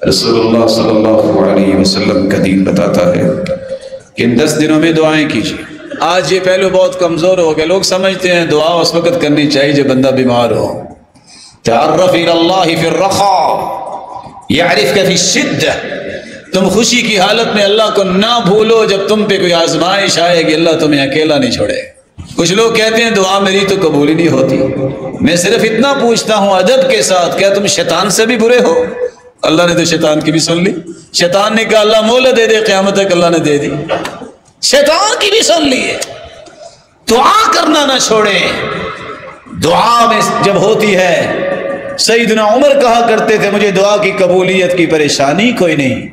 رسول صلی اللہ علیہ وسلم کا دین بتاتا ہے کہ ان 10 دنوں میں دعائیں کیجیے۔ آج یہ پہلو بہت کمزور ہو گیا، لوگ سمجھتے ہیں دعا اس وقت کرنی چاہیے جب بندہ بیمار ہو۔ تعرف الی اللہ فی الرخاء یعرفک فی الشدہ، تم خوشی کی حالت میں اللہ کو نہ بھولو، جب تم پہ کوئی آزمائش آئے گی اللہ تمہیں اکیلا نہیں چھوڑے۔ کچھ لوگ کہتے ہیں دعا میری تو قبول ہی نہیں ہوتی۔ میں صرف اتنا پوچھتا ہوں ادب کے ساتھ، کیا تم شیطان سے بھی برے ہو؟ اللہ نے تو شیطان کی بھی سن لی۔ شیطان نے کہا اللہ مہلت دے دے قیامت تک، اللہ نے دے دی۔ شیطان کی بھی سن لی ہے۔ دعا کرنا نہ چھوڑے۔ دعا میں جب ہوتی ہے، سیدنا عمر کہا کرتے تھے مجھے دعا کی قبولیت کی پریشانی کوئی نہیں،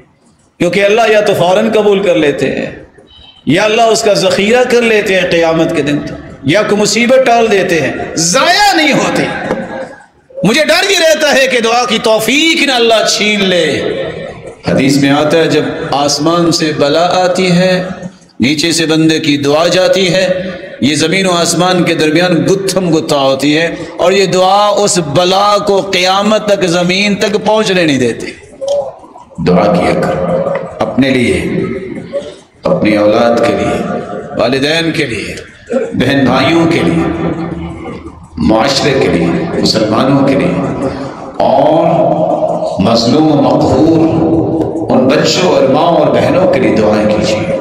کیونکہ اللہ یا تو فوراً قبول کر لیتے ہیں، یا اللہ اس کا ذخیرہ کر لیتے ہیں قیامت کے دن تک، یا کوئی مصیبت ٹال دیتے ہیں، ضائع نہیں ہوتی۔ مجھے ڈر یہ رہتا ہے کہ دعا کی توفیق نہ اللہ چھین لے۔ حدیث میں آتا ہے جب آسمان سے بلا آتی ہے، نیچے سے بندے کی دعا جاتی ہے، یہ زمین و آسمان کے درمیان گتھم گتھا ہوتی ہے، اور یہ دعا اس بلا کو قیامت تک زمین تک پہنچنے نہیں دیتی۔ دعا کیا کر اپنے لیے، اپنی اولاد کے لیے، والدین کے لیے، بہن بھائیوں کے لیے، معاشرے کے لیے، مسلمانوں کے لیے، اور مظلوم و مقہور ان بچوں اور ماں اور بہنوں کے لیے دعائیں کیجیے۔